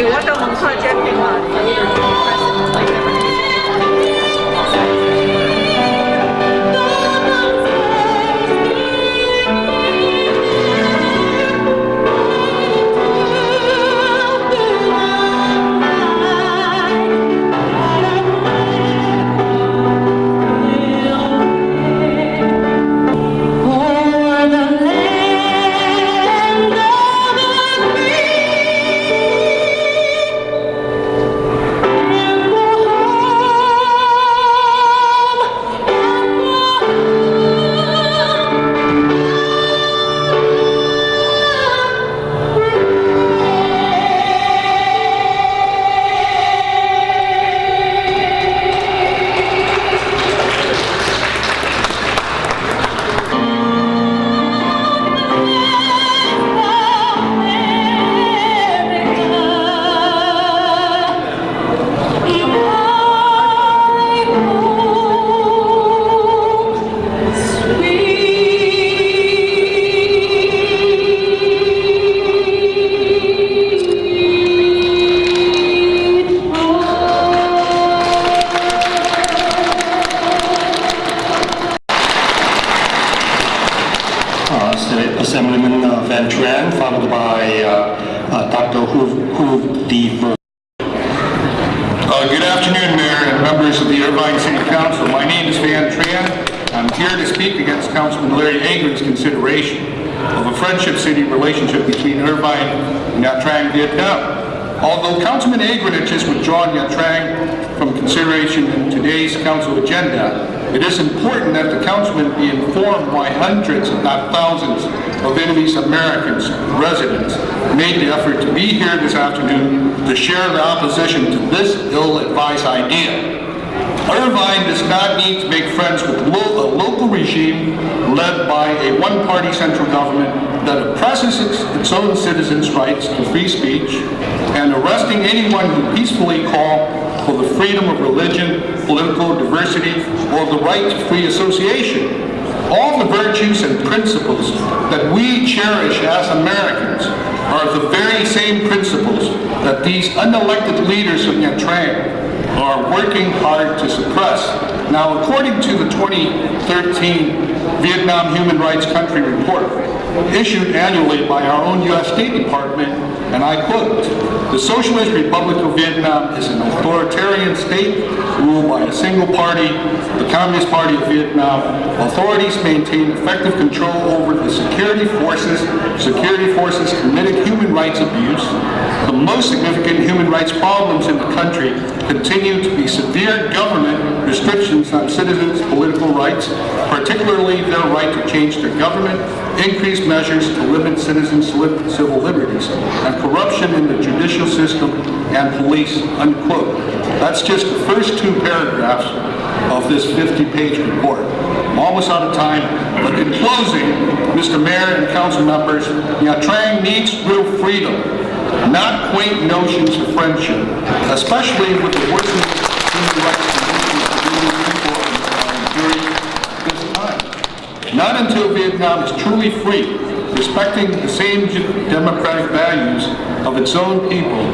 ถือว่า这门课真挺好的。Assemblyman Van Tran, followed by Dr. Hu Di. Good afternoon, Mayor and members of the Irvine City Council. My name is Van Tran. I'm here to speak against Councilman Larry Agran's consideration of a friendship city relationship between Irvine and Nha Trang, Vietnam. Although Councilman Agran had just withdrawn Nha Trang from consideration in today's council agenda, it is important that the councilman be informed why hundreds, if not thousands, of Vietnamese Americans, residents, made the effort to be here this afternoon to share the opposition to this ill-advised idea. Irvine does not need to make friends with a local regime led by a one-party central government that oppresses its own citizens' rights to free speech and arresting anyone who peacefully call for the freedom of religion, political diversity, or the right to free association. All the virtues and principles that we cherish as Americans are the very same principles that these unelected leaders of Nha Trang are working hard to suppress. Now, according to the 2013 Vietnam Human Rights Country Report, issued annually by our own U.S. State Department, and I quote, "The Socialist Republic of Vietnam is an authoritarian state ruled by a single party, the Communist Party of Vietnam. Authorities maintain effective control over the security forces. Security forces committed human rights abuse. The most significant human rights problems in the country continue to be severe government restrictions on citizens' political rights, particularly their right to change their government, increased measures to limit citizens' civil liberties, and corruption in the judicial system and police," unquote. That's just the first two paragraphs of this 50-page report. I'm almost out of time, but in closing, Mr. Mayor and council members, Nha Trang needs real freedom, not quaint notions of friendship, especially with the worsening human rights conditions of Vietnamese people during this time. Not until Vietnam is truly free, respecting the same democratic values of its own people,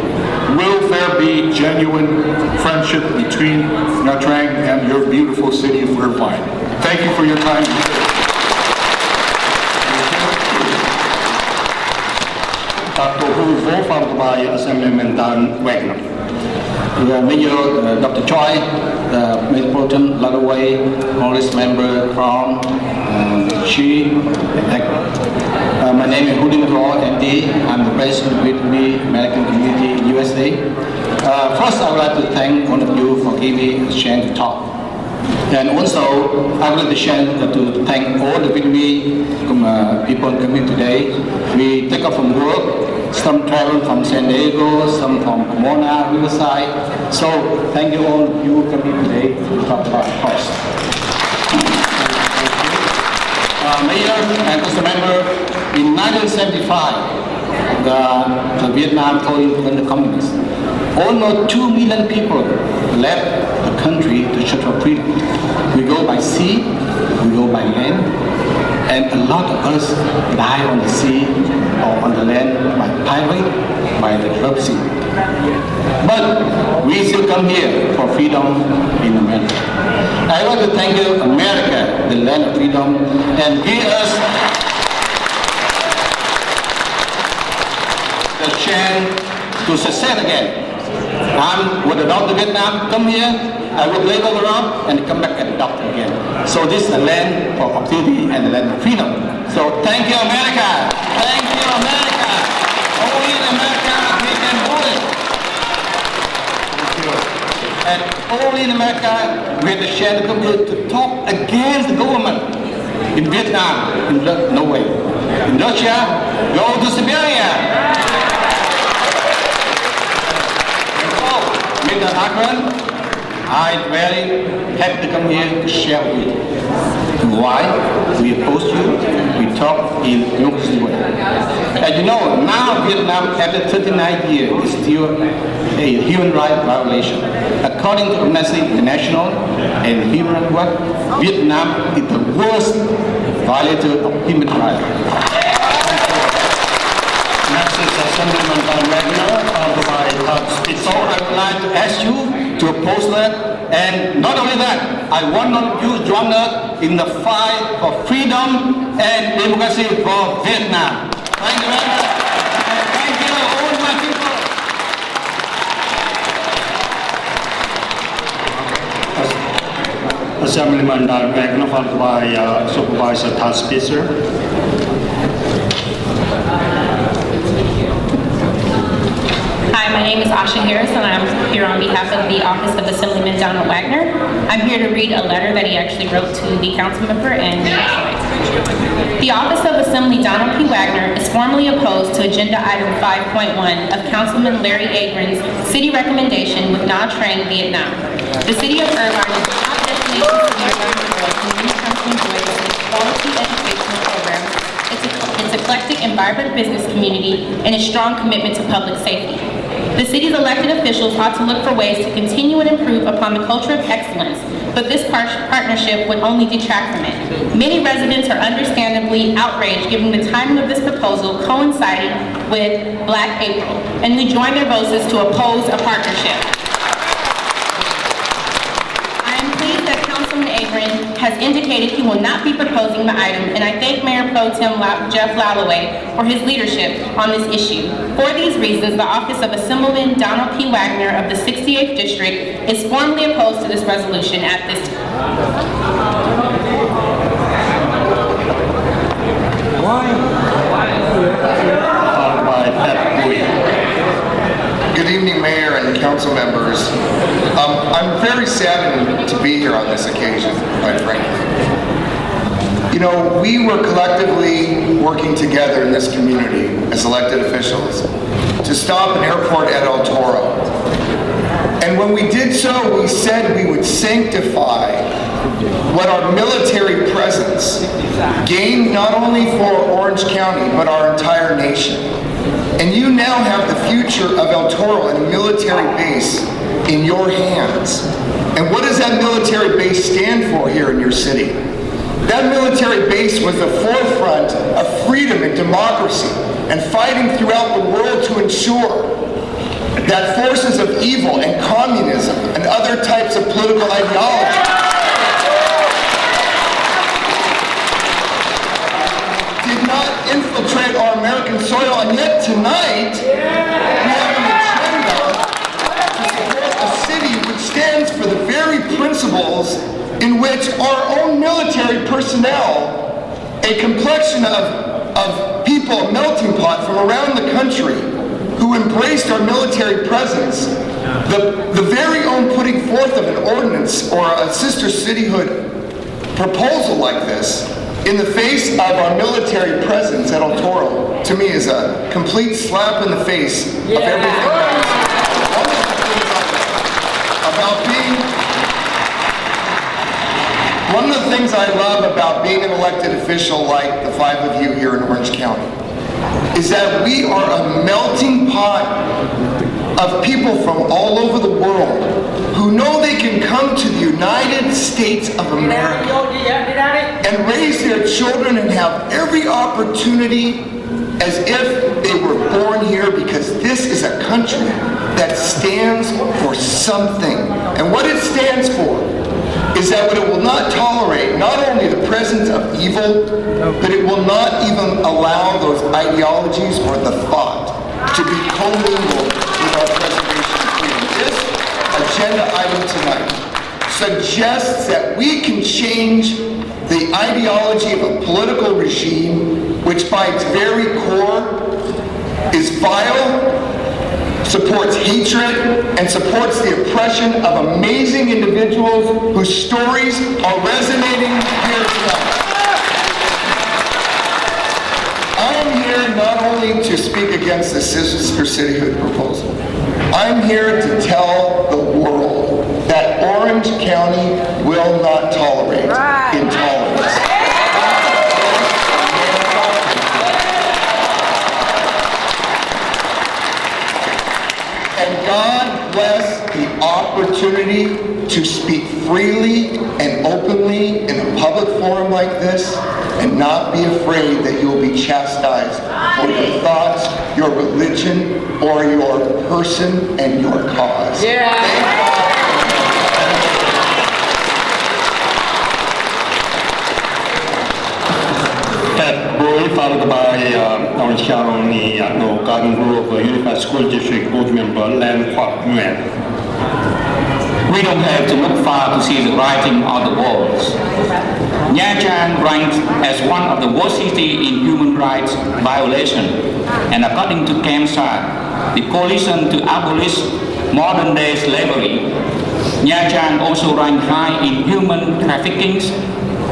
will there be genuine friendship between Nha Trang and your beautiful city of Irvine. Thank you for your time. Dr. Hu Di, followed by Assemblyman Dan Wagner. Mayor Dr. Choi, Metropolitan Lalloway, Congress Member Krom, Chi. My name is Hu Di, MD. I'm the President of the Vietnamese American Community in USA. First, I would like to thank all of you for giving me a chance to talk. And also, I would like to thank all the Vietnamese people in the community today. We take off from work. Some travel from San Diego, some from Pomona, Riverside. So thank you all of you coming today to talk about cost. Mayor and Council Member, in 1975, the Vietnam falling under communists. Almost 2 million people left the country to search for freedom. We go by sea, we go by land, and a lot of us die on the sea or on the land by pirate, by the Red Sea. But we still come here for freedom in America. I want to thank you, America, the land of freedom, and give us the chance to succeed again. I'm with the doctor Vietnam, come here, I will labor around and come back as a doctor again. So this is the land for opportunity and the land of freedom. So thank you, America. Thank you, America. Only in America we can do it. And only in America we have the chance to come here to talk against the government. In Vietnam, no way. In Russia, go to Siberia. Mr. Agran, I'm very happy to come here to share with you. Why? We oppose you, we talk in democracy way. As you know, now Vietnam, after 39 years, is still a human rights violation. According to Amnesty International and Human Rights Watch, Vietnam is the worst violator of human rights. Next is Assemblyman Van Wagner, followed by So I would like to ask you to oppose that, and not only that, I want you to join us in the fight for freedom and democracy for Vietnam. Thank you very much. And thank you, all my people. Assemblyman Van Wagner, followed by Supervisor Taskisser. Hi, my name is Asha Harris, and I'm here on behalf of the Office of Assemblyman Donald Wagner. I'm here to read a letter that he actually wrote to the council member and the Office of Assembly Donald P. Wagner is formally opposed to Agenda Item 5.1 of Councilman Larry Agran's city recommendation with Nha Trang, Vietnam. The city of Irvine is a top destination for nearby girls who need to enjoy quality educational programs, its eclectic and vibrant business community, and its strong commitment to public safety. The city's elected officials ought to look for ways to continue and improve upon the culture of excellence, but this partnership would only detract from it. Many residents are understandably outraged given the timing of this proposal coinciding with Black April, and we join their voices to oppose a partnership. I am pleased that Councilman Agran has indicated he will not be proposing the item, and I thank Mayor Pro Tem Jeffrey Lalloway for his leadership on this issue. For these reasons, the Office of Assemblyman Donald P. Wagner of the 68th District is formally opposed to this resolution at this time. Followed by Beth Krom. Good evening, Mayor and council members. I'm very saddened to be here on this occasion, quite frankly. You know, we were collectively working together in this community as elected officials to stop an airport at El Toro. And when we did so, we said we would sanctify what our military presence gained not only for Orange County, but our entire nation. And you now have the future of El Toro and a military base in your hands. And what does that military base stand for here in your city? That military base was the forefront of freedom and democracy and fighting throughout the world to ensure that forces of evil and communism and other types of political ideology did not infiltrate our American soil. And yet tonight, we have an agenda to support a city which stands for the very principles in which our own military personnel, a complexion of people, a melting pot from around the country who embraced our military presence, the very own putting forth of an ordinance or a sister cityhood proposal like this in the face of our military presence at El Toro, to me is a complete slap in the face of everything One of the things I love about being an elected official like the five of you here in Orange County is that we are a melting pot of people from all over the world who know they can come to the United States of America and raise their children and have every opportunity as if they were born here, because this is a country that stands for something. And what it stands for is that it will not tolerate not only the presence of evil, but it will not even allow those ideologies or the thought to be commingled with our preservation of freedom. This agenda item tonight suggests that we can change the ideology of a political regime which by its very core is vile, supports hatred, and supports the oppression of amazing individuals whose stories are resonating here tonight. I am here not only to speak against the sister cityhood proposal. I'm here to tell the world that Orange County will not tolerate intolerance. And God bless the opportunity to speak freely and openly in a public forum like this and not be afraid that you'll be chastised for your thoughts, your religion, or your person and your cause. Thank God. That boy, followed by Orange County Garden Grove Unified School District Board Member Larry Agran. We don't have to look far to see the writing on the walls. Nha Trang ranked as one of the worst cities in human rights violation, and according to CAMSA, the coalition to abolish modern-day slavery, Nha Trang also ranked high in human trafficking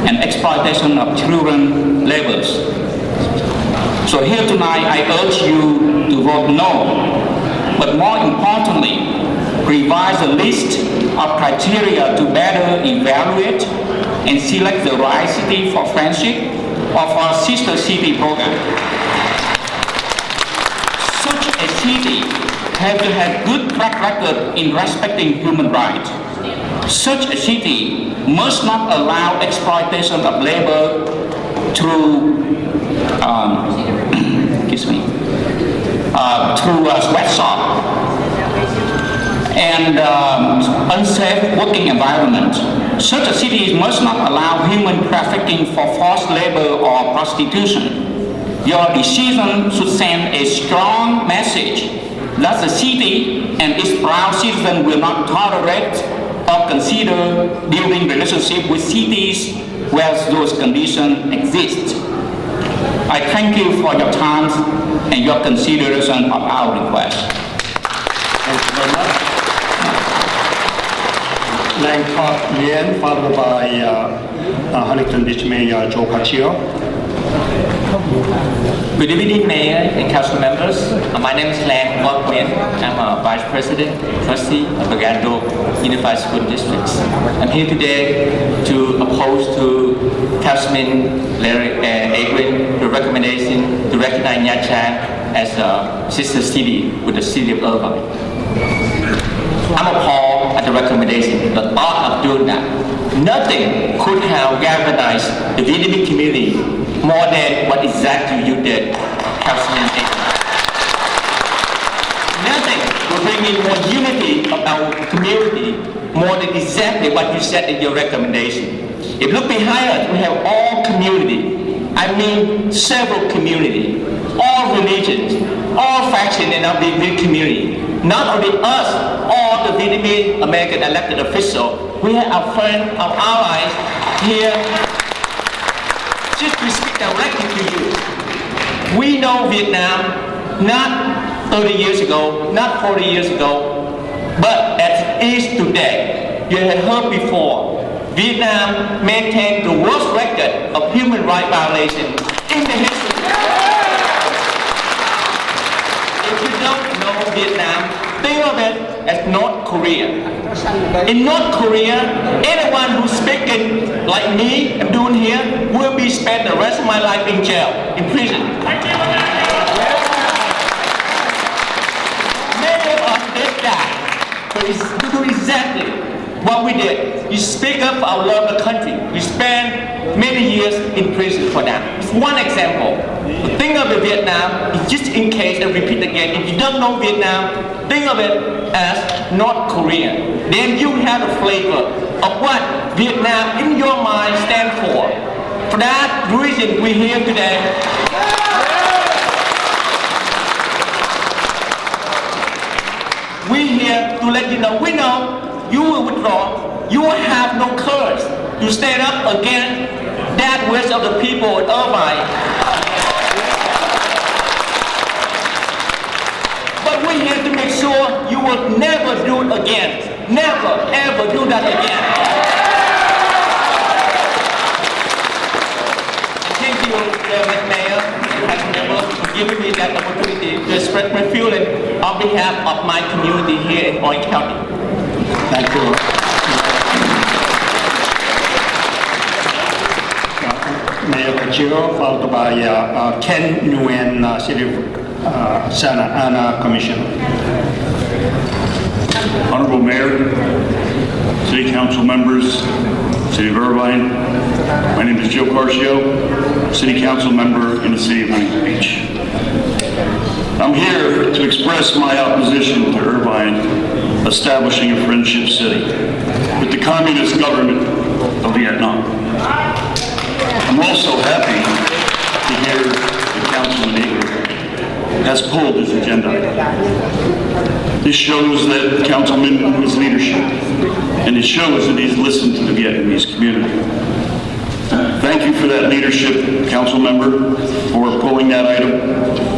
and exploitation of children labors. So here tonight, I urge you to vote no, but more importantly, revise the list of criteria to better evaluate and select the right city for friendship of our sister city program. Such a city has to have good track record in respecting human rights. Such a city must not allow exploitation of labor through sweatshop and unsafe working environment. Such a city must not allow human trafficking for forced labor or prostitution. Your decision should send a strong message that the city and its proud citizens will not tolerate or consider building relationship with cities where those conditions exist. I thank you for your time and your consideration of our request. Thank you very much. Nhân, followed by Huntington Beach Mayor Joe Castillo. Good evening, Mayor and Council members. My name is Larry Agran. I'm a Vice President, Trustee of the Gando Unified School Districts. I'm here today to oppose to Councilman Larry Agran the recommendation to recognize Nha Trang as a sister city with the city of Irvine. I'm appalled at the recommendation, the thought of doing that. Nothing could have galvanized the Vietnamese community more than what exactly you did, Councilman Agran. Nothing will bring in more unity of our community more than exactly what you said in your recommendation. If you look behind us, we have all community. I mean several community, all religions, all factions in our Vietnamese community. Not only us, all the Vietnamese American elected officials, we have our friends, our allies here. Just to speak directly to you. We know Vietnam, not 30 years ago, not 40 years ago, but as it is today. You have heard before, Vietnam maintained the worst record of human rights violation in the history. If you don't know Vietnam, think of it as North Korea. In North Korea, anyone who's speaking like me and doing here will be spent the rest of my life in jail, in prison. Many of us did that to do exactly what we did. You speak up for our love of the country. You spend many years in prison for that. It's one example. But think of it, Vietnam, just in case, I repeat again, if you don't know Vietnam, think of it as North Korea. Then you have a flavor of what Vietnam in your mind stands for. For that reason, we're here today. We're here to let you know, we know you will withdraw, you will have no courage to stand up against that wish of the people in Irvine. But we're here to make sure you will never do it again. Never, ever do that again. Thank you, Mr. Mayor, Council members, for giving me that opportunity to express my feeling on behalf of my community here in Orange County. Thank you. Mayor Pacino, followed by Ken Nguyen, City of Santa Ana Commissioner. Honorable Mayor, City Council members, City of Irvine, my name is Joe Carcio, City Council member in the City of Huntington Beach. I'm here to express my opposition to Irvine establishing a friendship city with the communist government of Vietnam. I'm also happy to hear that Councilman Agran has pulled his agenda. This shows that Councilman has leadership, and it shows that he's listened to the Vietnamese community. Thank you for that leadership, Council member, for pulling that item,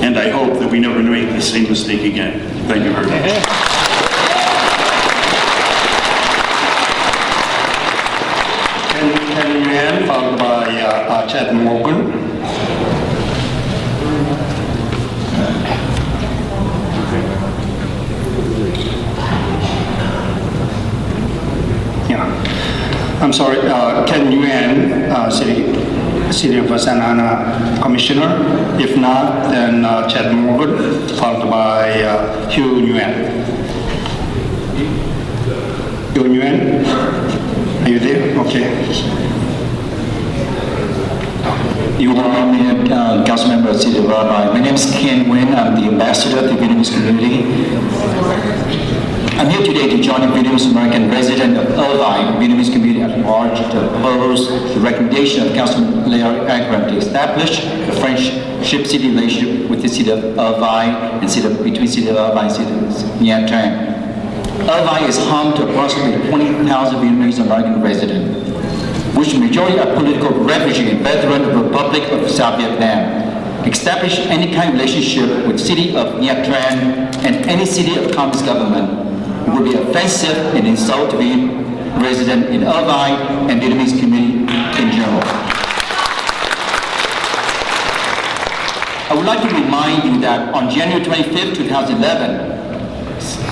and I hope that we never make the same mistake again. Thank you very much. Ken Nguyen, followed by Chad Morgan. I'm sorry, Ken Nguyen, City of Santa Ana Commissioner. If not, then Chad Morgan, followed by Hugh Nguyen. Hugh Nguyen, are you there? Okay. You welcome me, Council Member of the City of Irvine. My name is Ken Nguyen. I'm the ambassador of the Vietnamese community. I'm here today to join the Vietnamese American resident of Irvine, Vietnamese community at large, to oppose the recommendation of Councilman Larry Agran to establish a friendship city relationship with the City of Irvine and between City of Irvine and City of Nha Trang. Irvine is home to approximately 20,000 Vietnamese American residents, which majority are political refugees and veterans of the Republic of South Vietnam. Establish any kind of relationship with City of Nha Trang and any city of communist government would be offensive and insult to the resident in Irvine and Vietnamese community in general. I would like to remind you that on January 25, 2011,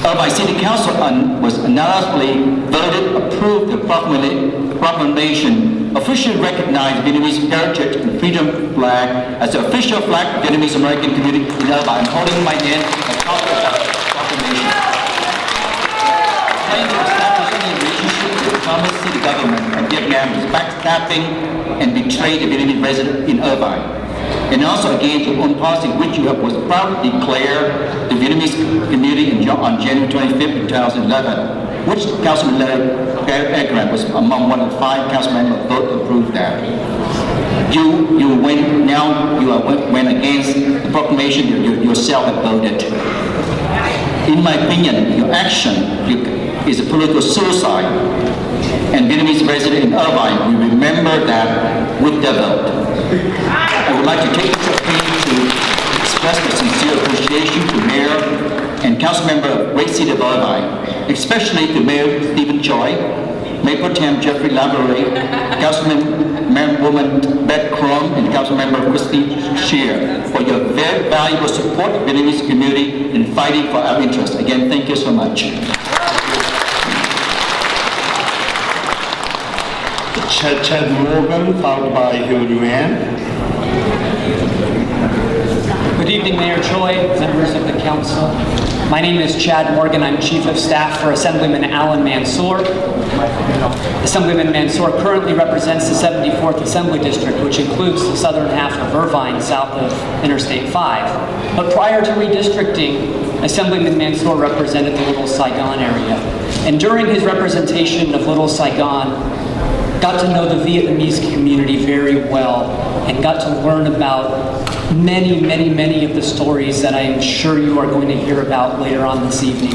Irvine City Council was unanimously voted approved the proclamation officially recognized Vietnamese heritage and freedom flag as the official flag of Vietnamese American community in Irvine. I'm holding in my hand a copy of that proclamation. Trying to establish any relationship with the communist city government of Vietnam is backstabbing and betrayed the Vietnamese resident in Irvine. And also against your own policy, which you have was proudly declared the Vietnamese community on January 25, 2011, which Councilman Larry Agran was among one of the 5 council members who voted to approve that. You went against the proclamation you yourself have voted. In my opinion, your action is a political suicide, and Vietnamese residents in Irvine will remember that with their vote. I would like to take this opportunity to express my sincere appreciation to Mayor and Council Member of Great City of Irvine, especially to Mayor Steven Choi, Mayor Pro Tem Jeffrey Lalloway, Councilwoman Beth Krom, and Council Member Christina Shea for your very valuable support of the Vietnamese community in fighting for our interests. Again, thank you so much. Chad Morgan, followed by Hugh Nguyen. Good evening, Mayor Choi, members of the council. My name is Chad Morgan. I'm Chief of Staff for Assemblyman Alan Mansour. Assemblyman Mansour currently represents the 74th Assembly District, which includes the southern half of Irvine, south of Interstate 5. But prior to redistricting, Assemblyman Mansour represented the Little Saigon area. And during his representation of Little Saigon, got to know the Vietnamese community very well and got to learn about many of the stories that I am sure you are going to hear about later on this evening.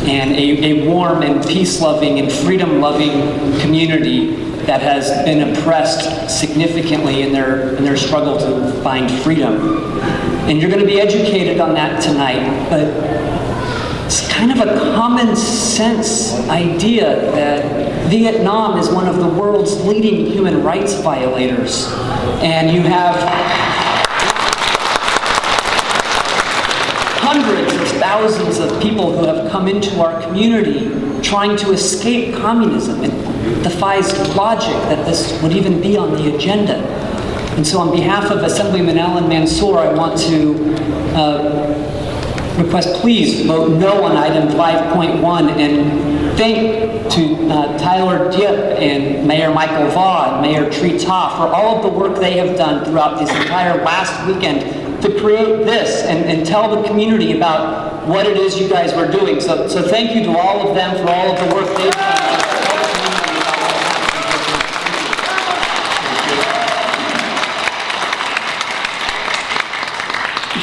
And a warm and peace-loving and freedom-loving community that has been oppressed significantly in their struggle to find freedom. And you're going to be educated on that tonight, but it's kind of a common sense idea that Vietnam is one of the world's leading human rights violators. And you have hundreds of thousands of people who have come into our community trying to escape communism. It defies logic that this would even be on the agenda. And so on behalf of Assemblyman Alan Mansour, I want to request please vote no on item 5.1 and thank to Tyler Diep and Mayor Michael Vaugh and Mayor Tree Ta for all of the work they have done throughout this entire last weekend to create this and tell the community about what it is you guys were doing. So thank you to all of them for all of the work they've done.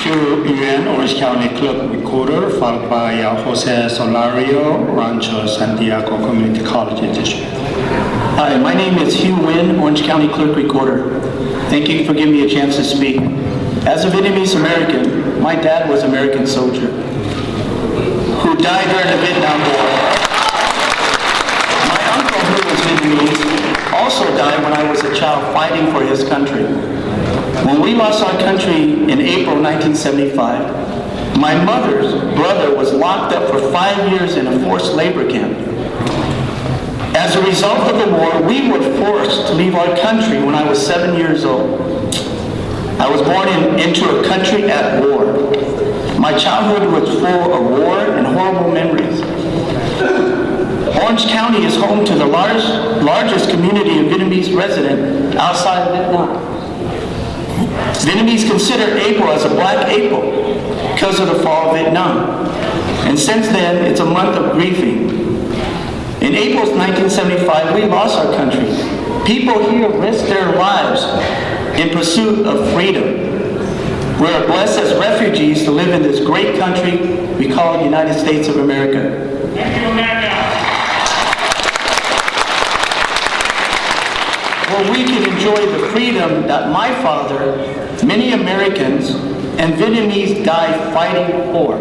Yuan, Orange County Clerk Recorder, followed by Jose Solario, Rancho Santiago Community College District. Hi, my name is Hugh Nguyen, Orange County Clerk Recorder. Thank you for giving me a chance to speak. As a Vietnamese American, my dad was an American soldier who died during the Vietnam War. My uncle, who was Vietnamese, also died when I was a child fighting for his country. When we lost our country in April 1975, my mother's brother was locked up for 5 years in a forced labor camp. As a result of the war, we were forced to leave our country when I was 7 years old. I was born into a country at war. My childhood was full of war and horrible memories. Orange County is home to the largest community of Vietnamese residents outside of Vietnam. Vietnamese consider April as a black April because of the fall of Vietnam. And since then, it's a month of grieving. In April 1975, we lost our country. People here risked their lives in pursuit of freedom. We are blessed as refugees to live in this great country we call the United States of America. Where we can enjoy the freedom that my father, many Americans, and Vietnamese died fighting for.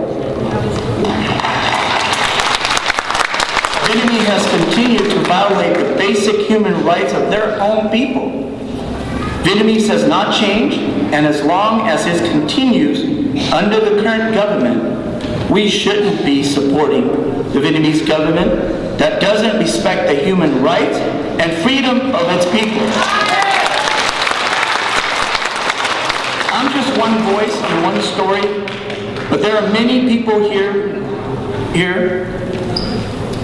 Vietnamese has continued to violate the basic human rights of their own people. Vietnamese has not changed, and as long as it continues under the current government, we shouldn't be supporting the Vietnamese government that doesn't respect the human rights and freedom of its people. I'm just one voice and one story, but there are many people here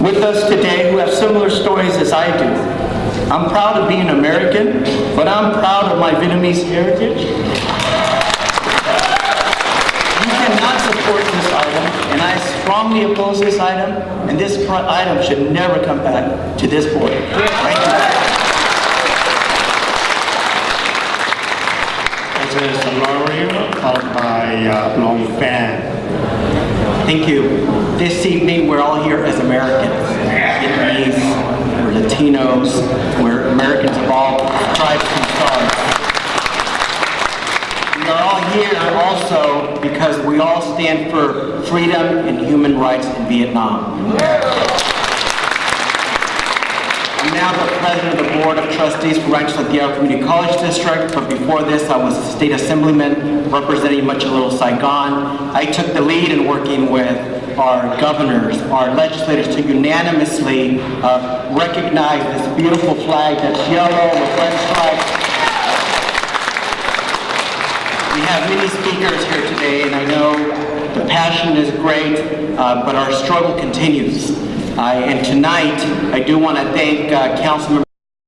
with us today who have similar stories as I do. I'm proud of being American, but I'm proud of my Vietnamese heritage. You cannot support this item, and I strongly oppose this item, and this item should never come back to this board. Thank you. Jose Solario, followed by Long Fan. Thank you. This evening, we're all here as Americans. Vietnamese, we're Latinos, we're Americans of all tribes and stars. We are all here also because we all stand for freedom and human rights in Vietnam. I'm now the president of the Board of Trustees for Rancho Santiago Community College District, but before this I was a state assemblyman representing much of Little Saigon. I took the lead in working with our governors, our legislators to unanimously recognize this beautiful flag that's yellow with red stripes. We have many speakers here today, and I know the passion is great, but our struggle continues. And tonight, I do want to thank Councilmember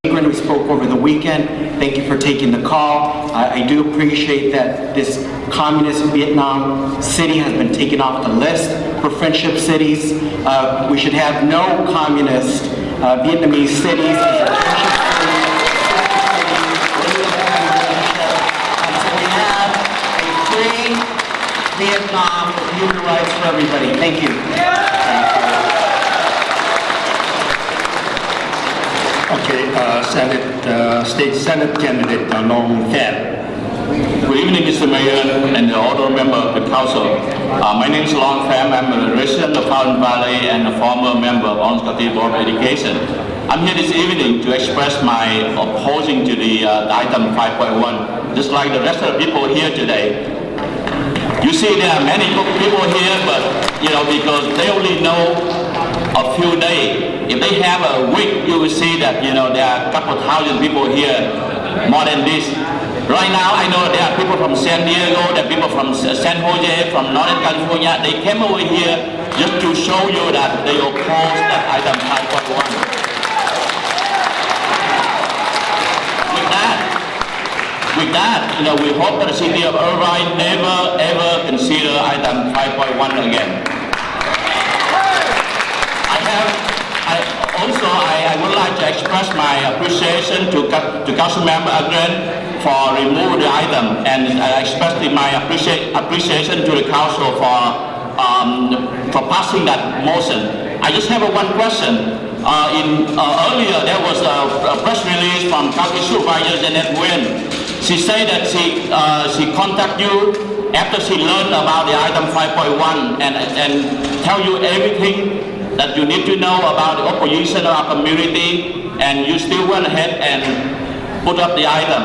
Agran, who spoke over the weekend. Thank you for taking the call. I do appreciate that this communist Vietnam city has been taken off the list for friendship cities. We should have no communist Vietnamese cities as a friendship city. So we have a free Vietnam with human rights for everybody. Thank you. Okay, State Senate candidate Long Phan. Good evening, Mr. Mayor and the honorable member of the council. My name is Long Phan. I'm a resident of Fountain Valley and a former member of Orange County Board of Education. I'm here this evening to express my opposing to the item 5.1, just like the rest of the people here today. You see, there are many people here, but because they only know a few days. If they have a week, you will see that there are a couple thousand people here, more than this. Right now, I know there are people from San Diego, there are people from San Jose, from Northern California. They came over here just to show you that they oppose that item 5.1. With that, we hope that the city of Irvine never ever consider item 5.1 again. I would like to express my appreciation to Councilmember Agran for removing the item, and I express my appreciation to the council for passing that motion. I just have one question. Earlier there was a press release from County Supervisor Janet Nguyen. She said that she contacted you after she learned about the item 5.1 and tell you everything that you need to know about the opposition of our community, and you still went ahead and put up the item.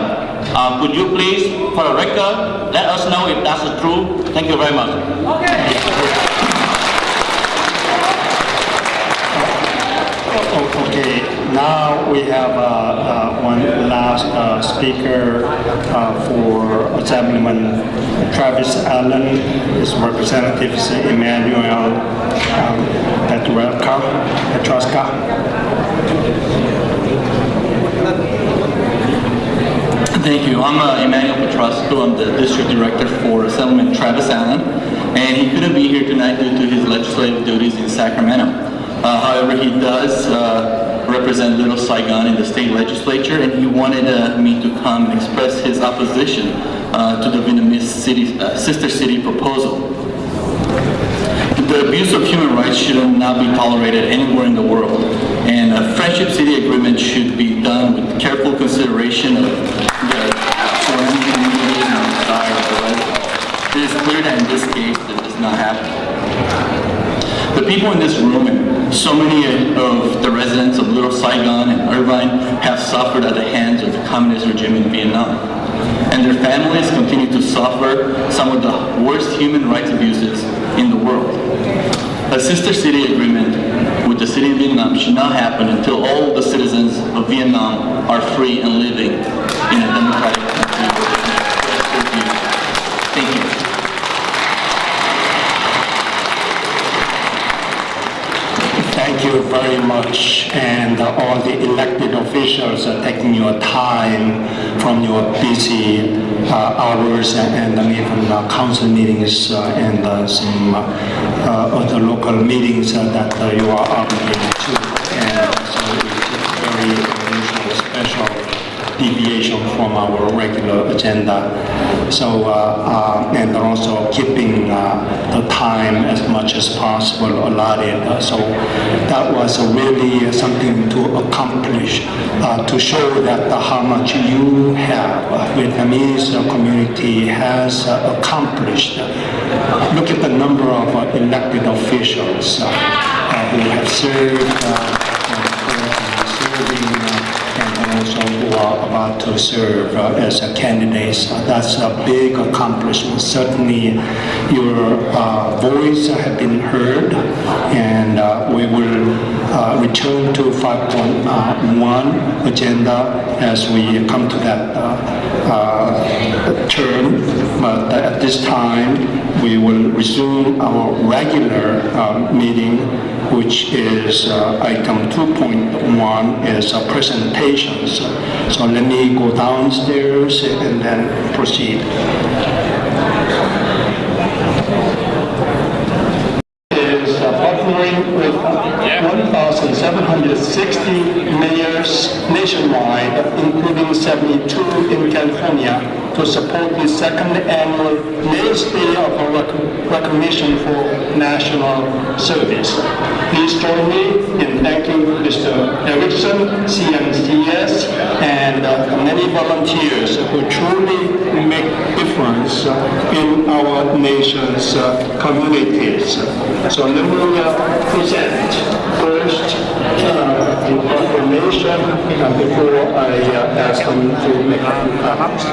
Could you please, for the record, let us know if that's true? Thank you very much. Okay, now we have one last speaker for Assemblyman Travis Allen, his representatives Emmanuel Petroska. Thank you. I'm Emmanuel Petrosco. I'm the district director for Assemblyman Travis Allen, and he couldn't be here tonight due to his legislative duties in Sacramento. However, he does represent Little Saigon in the state legislature, and he wanted me to come and express his opposition to the Vietnamese sister city proposal. The abuse of human rights should not be tolerated anywhere in the world, and a friendship city agreement should be done with careful consideration of the surrounding communities and the desire of the residents. It is clear that in this case, this does not happen. The people in this room and so many of the residents of Little Saigon and Irvine have suffered at the hands of the communist regime in Vietnam. And their families continue to suffer some of the worst human rights abuses in the world. A sister city agreement with the city of Vietnam should not happen until all the citizens of Vietnam are free and living in a democratic country. Thank you. Thank you very much, and all the elected officials are taking your time from your busy hours and even council meetings and some other local meetings that you are obligated to. And so it's a very unusual, special deviation from our regular agenda. So, and also keeping the time as much as possible allotted. So that was really something to accomplish, to show that how much you have, Vietnamese community has accomplished. Look at the number of elected officials who have served, and also who are about to serve as candidates. That's a big accomplishment. Certainly your voice has been heard, and we will return to 5.1 agenda as we come to that term, but at this time we will resume our regular meeting, which is item 2.1 is presentations. So let me go downstairs and then proceed. Is partnering with 1,760 mayors nationwide, including 72 in California, to support the second annual Mayor's Day of Recognition for National Service. Please join me in thanking Mr. Erickson, CNCS, and many volunteers who truly make difference in our nation's communities. So let me present first the proclamation before I ask them to make a few comments.